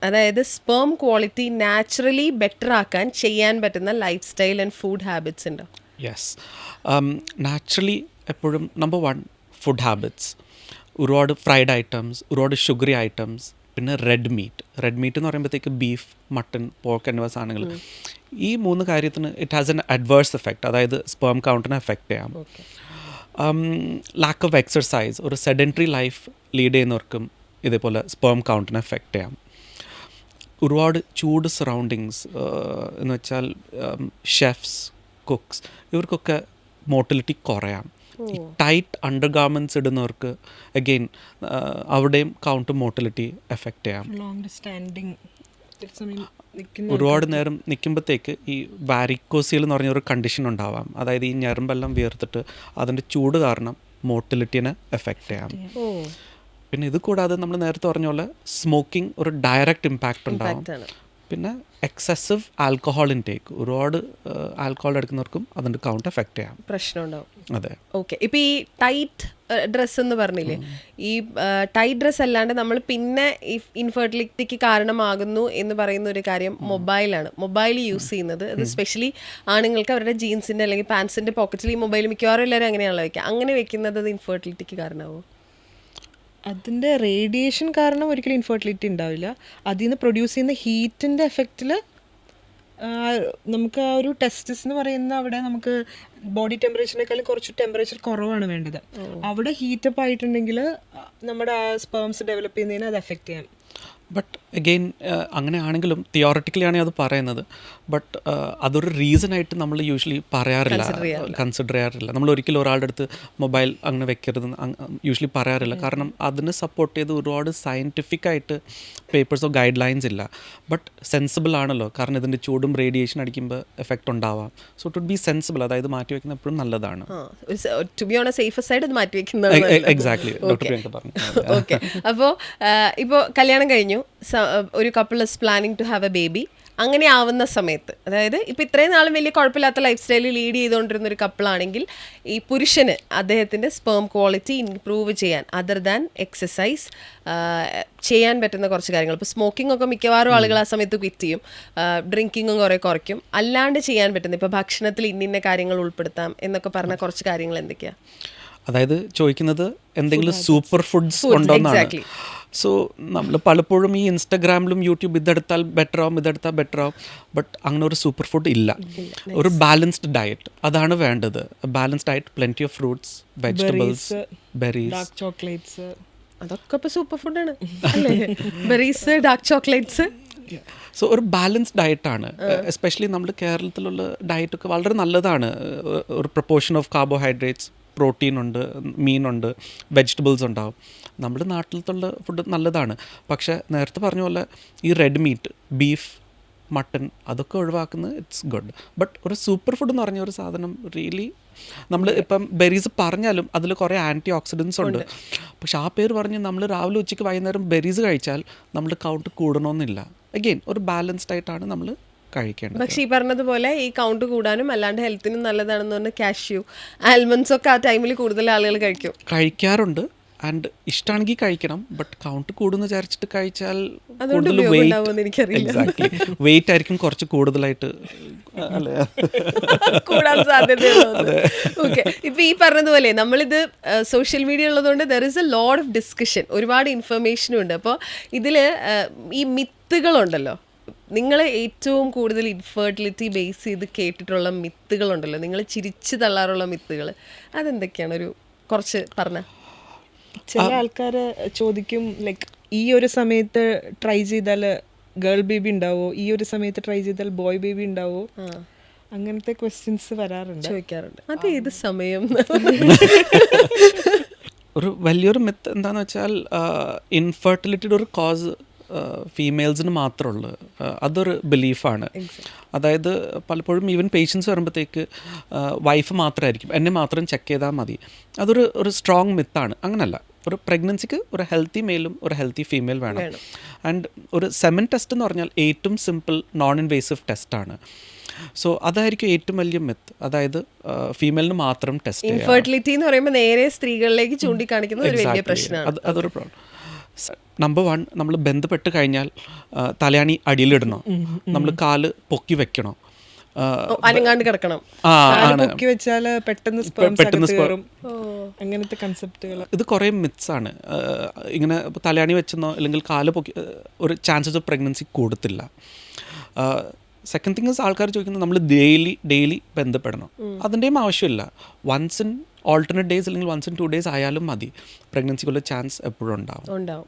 അതായത് sperm quality naturally better ആക്കാൻ ചെയ്യാൻ പറ്റുന്ന life style and food habits ഉണ്ടോ? യെസ്, നാച്ചുറലി എപ്പോഴും നമ്പർ 1 ഫുഡ് ഹാബിറ്റ്സ്. ഒരുപാട് ഫ്രൈഡ് ഐറ്റംസ്, ഒരുപാട് ഷുഗറി ഐറ്റംസ്, പിന്നെ റെഡ് മീറ്റ് എന്ന് പറയുമ്പോഴത്തേക്ക് ബീഫ്, മട്ടൺ, പോർക്ക് എന്നിവ സാധനങ്ങൾ. ഈ 3 കാര്യത്തിന് it has N adverse effect, അതായത് സ്പേം കൗണ്ടിനെ എഫക്റ്റ് ചെയ്യാം. ലാക്ക് ഓഫ് എക്സർസൈസ്, ഒരു സെഡൻറ്ററി ലൈഫ് ലീഡ് ചെയ്യുന്നവർക്കും ഇതേപോലെ സ്പേം കൗണ്ടിനെ എഫക്റ്റ് ചെയ്യാം. ഒരുപാട് ചൂട് സറൗണ്ടിങ്സ് എന്ന് വെച്ചാൽ ഷെഫ്സ്, കുക്സ്, ഇവർക്കൊക്കെ മോട്ടിലിറ്റി കുറയാം. ഈ ടൈറ്റ് അണ്ടർ ഗാർമെൻറ്റ്സ് ഇടുന്നവർക്ക് അഗെയിൻ അവിടെയും കൗണ്ട് മോട്ടിലിറ്റി എഫക്റ്റ് ചെയ്യാം. ഒരുപാട് നേരം നിൽക്കുമ്പോഴത്തേക്ക് ഈ വാരിക്കോസിൽ എന്ന് പറഞ്ഞൊരു കണ്ടീഷൻ ഉണ്ടാവാം. അതായത് ഈ ഞരമ്പെല്ലാം വിയർത്തിട്ട് അതിൻ്റെ ചൂട് കാരണം മോട്ടിലിറ്റിനെ എഫക്റ്റ് ചെയ്യാം. പിന്നെ ഇത് കൂടാതെ നമ്മൾ നേരത്തെ പറഞ്ഞ പോലെ സ്മോക്കിംഗ് ഒരു ഡയറക്റ്റ് ഇമ്പാക്റ്റ് ഉണ്ടാവും. പിന്നെ എക്സസീവ് ആൽക്കഹോൾ ഇൻടേക്ക്, ഒരുപാട് ആൽക്കഹോൾ എടുക്കുന്നവർക്കും അതിൻ്റെ കൗണ്ട് എഫക്റ്റ് ചെയ്യാം, പ്രശ്നം ഉണ്ടാവും. അതെ. ഓക്കെ, ഇപ്പോൾ ഈ ടൈറ്റ് ഡ്രസ്സ് എന്ന് പറഞ്ഞില്ലേ, ഈ ടൈറ്റ് ഡ്രസ്സ് അല്ലാണ്ട് നമ്മൾ പിന്നെ ഈ ഇൻഫെർട്ടിലിറ്റിക്ക് കാരണമാകുന്നു എന്ന് പറയുന്ന ഒരു കാര്യം മൊബൈലാണ്. മൊബൈൽ യൂസ് ചെയ്യുന്നത്, അത് സ്പെഷ്യലി ആണുങ്ങൾക്ക് അവരുടെ ജീൻസിൻ്റെ അല്ലെങ്കിൽ പാൻസിൻ്റെ പോക്കറ്റിൽ ഈ മൊബൈൽ മിക്കവാറും എല്ലാവരും അങ്ങനെയാണല്ലോ വെക്കുക. അങ്ങനെ വെക്കുന്നത് അത് ഇൻഫെർട്ടിലിറ്റിക്ക് കാരണമാകുമോ? അതിൻ്റെ റേഡിയേഷൻ കാരണം ഒരിക്കലും ഇൻഫെർട്ടിലിറ്റി ഉണ്ടാവില്ല. അതിൽ നിന്ന് പ്രൊഡ്യൂസ് ചെയ്യുന്ന ഹീറ്റിൻ്റെ എഫക്റ്റിൽ നമുക്ക് ആ ഒരു ടെസ്റ്റിസ് എന്ന് പറയുന്ന അവിടെ നമുക്ക് ബോഡി ടെമ്പറേച്ചറിനേക്കാളും കുറച്ച് ടെമ്പറേച്ചർ കുറവാണ് വേണ്ടത്. അവിടെ ഹീറ്റപ്പ് ആയിട്ടുണ്ടെങ്കിൽ നമ്മുടെ ആ സ്പേംസ് ഡെവലപ്പ് ചെയ്യുന്നതിന് അത് എഫക്റ്റ് ചെയ്യാം. ബട്ട് അഗെയിൻ അങ്ങനെയാണെങ്കിലും തിയോറിറ്റിക്കലി ആണെങ്കിൽ അത് പറയുന്നത്, ബട്ട് അതൊരു റീസണായിട്ട് നമ്മൾ യൂഷ്വലി കൺസിഡർ ചെയ്യാറില്ല. നമ്മൾ ഒരിക്കലും ഒരാളുടെ അടുത്ത് മൊബൈൽ അങ്ങനെ വെക്കരുതെന്ന് യൂഷ്വലി പറയാറില്ല. കാരണം അതിന് സപ്പോർട്ട് ചെയ്ത് ഒരുപാട് സയൻറ്റിഫിക്കായിട്ട് പേപ്പേഴ്സോ ഗൈഡ് ലൈൻസ് ഇല്ല. ബട്ട് സെൻസിബിൾ ആണല്ലോ, കാരണം ഇതിൻ്റെ ചൂടും റേഡിയേഷൻ അടിക്കുമ്പോൾ എഫക്റ്റ് ഉണ്ടാവാം. So it would be sensible, അതായത് മാറ്റി വെക്കുന്ന എപ്പോഴും നല്ലതാണ്. എക്സാക്ട്ലി, ഡോക്ടർ പ്രിയങ്ക പറഞ്ഞു. ഓക്കെ, അപ്പോൾ ഇപ്പോൾ കല്യാണം കഴിഞ്ഞു, ഒരു couple is planning to have a baby. അങ്ങനെ ആവുന്ന സമയത്ത്, അതായത് ഇപ്പോൾ ഇത്രയും നാളും വലിയ കുഴപ്പമില്ലാത്ത ലൈഫ് സ്റ്റൈലിൽ ലീഡ് ചെയ്തുകൊണ്ടിരുന്ന ഒരു കപ്പിളാണെങ്കിൽ ഈ പുരുഷന് അദ്ദേഹത്തിൻ്റെ സ്പേം ക്വാളിറ്റി ഇംപ്രൂവ് ചെയ്യാൻ അതർ ദാൻ എക്സസൈസ് ചെയ്യാൻ പറ്റുന്ന കുറച്ച് കാര്യങ്ങൾ. ഇപ്പോൾ സ്മോക്കിംഗ് ഒക്കെ മിക്കവാറും ആളുകൾ ആ സമയത്ത് ക്വിറ്റ് ചെയ്യും, ഡ്രിങ്കിങ്ങും കുറേ കുറയ്ക്കും. അല്ലാണ്ട് ചെയ്യാൻ പറ്റുന്ന ഇപ്പോൾ ഭക്ഷണത്തിൽ ഇന്ന കാര്യങ്ങൾ ഉൾപ്പെടുത്താം എന്നൊക്കെ പറഞ്ഞ കുറച്ച് കാര്യങ്ങൾ എന്തൊക്കെയാണ്? അതായത് ചോദിക്കുന്നത് എന്തെങ്കിലും സൂപ്പർ ഫുഡ്സ് ഉണ്ടോന്നാണ്. സോ നമ്മൾ പലപ്പോഴും ഈ ഇൻസ്റ്റഗ്രാമിലും യൂട്യൂബ് ഇതെടുത്താൽ ബെറ്റർ ആവും, ബട്ട് അങ്ങനെ ഒരു സൂപ്പർ ഫുഡ് ഇല്ല. ഒരു ബാലൻസ്ഡ് ഡയറ്റ് അതാണ് വേണ്ടത്. Balanced diet, plenty of fruits, vegetables, berries, chocolates, അതൊക്കെ ഇപ്പോൾ സൂപ്പർ ഫുഡാണ് അല്ലേ? Berries, dark chocolates. സോ ഒരു ബാലൻസ്ഡ് ഡയറ്റാണ്. എസ്പെഷ്യലി നമ്മൾ കേരളത്തിലുള്ള ഡയറ്റൊക്കെ വളരെ നല്ലതാണ്. ഒരു പ്രൊപ്പോർഷൻ ഓഫ് കാർബോഹൈഡ്രേറ്റ്സ്, പ്രോട്ടീൻ ഉണ്ട്, മീനുണ്ട്, വെജിറ്റബിൾസ് ഉണ്ടാവും. നമ്മുടെ നാട്ടിലത്തുള്ള ഫുഡ് നല്ലതാണ്. പക്ഷേ നേരത്തെ പറഞ്ഞ പോലെ ഈ റെഡ് മീറ്റ്, ബീഫ്, മട്ടൺ അതൊക്കെ ഒഴിവാക്കുന്നത് ഇറ്റ്സ് ഗുഡ്. ബട്ട് ഒരു സൂപ്പർ ഫുഡ് എന്ന് പറഞ്ഞ ഒരു സാധനം റിയലി നമ്മൾ ഇപ്പം ബെറീസ് പറഞ്ഞാലും അതിൽ കുറേ ആൻറ്റി ഓക്സിഡൻസ് ഉണ്ട്. പക്ഷെ ആ പേര് പറഞ്ഞ് നമ്മൾ രാവിലെ ഉച്ചയ്ക്ക് വൈകുന്നേരം ബെറീസ് കഴിച്ചാൽ നമ്മുടെ കൗണ്ട് കൂടണമെന്നില്ല. അഗെയിൻ ഒരു ബാലൻസ്ഡ് ആയിട്ടാണ് നമ്മൾ കഴിക്കേണ്ടത്. പക്ഷേ ഈ പറഞ്ഞതുപോലെ ഈ കൗണ്ട് കൂടാനും അല്ലാണ്ട് ഹെൽത്തിനും നല്ലതാണെന്ന് പറഞ്ഞാൽ കാഷ്യൂ, ആൽമണ്ട്സ് ഒക്കെ ആ ടൈമിൽ കൂടുതൽ ആളുകൾ കഴിക്കാറുണ്ട്. ആൻഡ് ഇഷ്ടമാണെങ്കിൽ കഴിക്കണം. ബട്ട് കൗണ്ട് കൂടുന്ന വിചാരിച്ചിട്ട് കഴിച്ചാൽ വെയിറ്റ് ആയിരിക്കും കുറച്ച് കൂടുതലായിട്ട് കൂടാൻ സാധ്യതയുള്ളത്. ഓക്കെ, ഇപ്പം ഈ പറഞ്ഞതുപോലെ നമ്മളിത് സോഷ്യൽ മീഡിയ ഉള്ളതുകൊണ്ട് there is a lot of discussion, ഒരുപാട് ഇൻഫർമേഷനും ഉണ്ട്. അപ്പോൾ ഇതിൽ ഈ മിത്തുകളുണ്ടല്ലോ, നിങ്ങൾ ഏറ്റവും കൂടുതൽ ഇൻഫെർട്ടിലിറ്റി ബേസ് ചെയ്ത് കേട്ടിട്ടുള്ള മിത്തുകളുണ്ടല്ലോ, നിങ്ങൾ ചിരിച്ചു തള്ളാറുള്ള മിത്തുകൾ, അതെന്തൊക്കെയാണ്? ഒരു കുറച്ച് പറഞ്ഞ. ചില ആൾക്കാർ ചോദിക്കും, ലൈക്ക് ഈ ഒരു സമയത്ത് ട്രൈ ചെയ്താൽ ഗേൾ ബേബി ഉണ്ടാവോ, ഈ ഒരു സമയത്ത് ട്രൈ ചെയ്താൽ ബോയ് ബേബി ഉണ്ടാവോ, അങ്ങനത്തെ ക്വസ്റ്റ്യൻസ് ചോദിക്കാറുണ്ട്. അത് ഏത് സമയം? ഒരു വലിയൊരു മിത്ത് എന്താണെന്ന് വെച്ചാൽ ഇൻഫെർട്ടിലിറ്റിയുടെ ഒരു കോസ് ഫീമെയിൽസിന് മാത്രമുള്ളൂ. അതൊരു ബിലീഫാണ്. അതായത് പലപ്പോഴും ഈവൻ പേഷ്യൻസ് വരുമ്പോഴത്തേക്ക് വൈഫ് മാത്രമായിരിക്കും, എന്നെ മാത്രം ചെക്ക് ചെയ്താൽ മതി. അതൊരു സ്ട്രോങ് മിത്താണ്. അങ്ങനല്ല. ഒരു പ്രഗ്നൻസിക്ക് ഒരു ഹെൽത്തി മെയിലും ഒരു ഹെൽത്തി ഫീമെയിൽ വേണം. ആൻഡ് ഒരു സെമൻ ടെസ്റ്റ് എന്ന് പറഞ്ഞാൽ ഏറ്റവും സിമ്പിൾ നോൺ ഇൻവേസീവ് ടെസ്റ്റാണ്. സോ അതായിരിക്കും ഏറ്റവും വലിയ മിത്ത്. അതായത് ഫീമെയിലിന് മാത്രം ടെസ്റ്റ്. ഇൻഫെർട്ടിലിറ്റി എന്ന് പറയുമ്പോൾ നേരെ സ്ത്രീകളിലേക്ക് ചൂണ്ടിക്കാണിക്കുന്ന ഒരു വലിയ പ്രശ്നമാണ്. അതൊരു പ്രോബ്ലം. നമ്പർ 1 നമ്മൾ ബന്ധപ്പെട്ട് കഴിഞ്ഞാൽ തലയാണി അടിയിലിടണം, നമ്മൾ കാല് പൊക്കി വെക്കണം, അനങ്ങാണ്ട് കിടക്കണം. പൊക്കി വെച്ചാല് പെട്ടെന്ന് sperms അകത്ത് കയറും. അങ്ങനത്തെ കൺസെപ്റ്റുകൾ. ഇത് കുറേ മിത്സ് ആണ്. ഇങ്ങനെ തലയാണി വെച്ചെന്നോ അല്ലെങ്കിൽ കാല് പൊക്കി ഒരു ചാൻസസ് ഓഫ് പ്രഗ്നൻസി കൂടത്തില്ല. സെക്കൻഡ് തിങ് ഇസ് ആൾക്കാർ ചോദിക്കുന്നത് നമ്മൾ ഡെയിലി ബന്ധപ്പെടണം. അതിൻ്റെയും ആവശ്യമില്ല. വൺസ് ഇൻ ഓൾട്ടർനേറ്റ് ഡേയ്സ് അല്ലെങ്കിൽ വൺസ് ഇൻ 2 days ആയാലും മതി. പ്രഗ്നൻസിക്കുള്ള ചാൻസ് എപ്പോഴും ഉണ്ടാവും.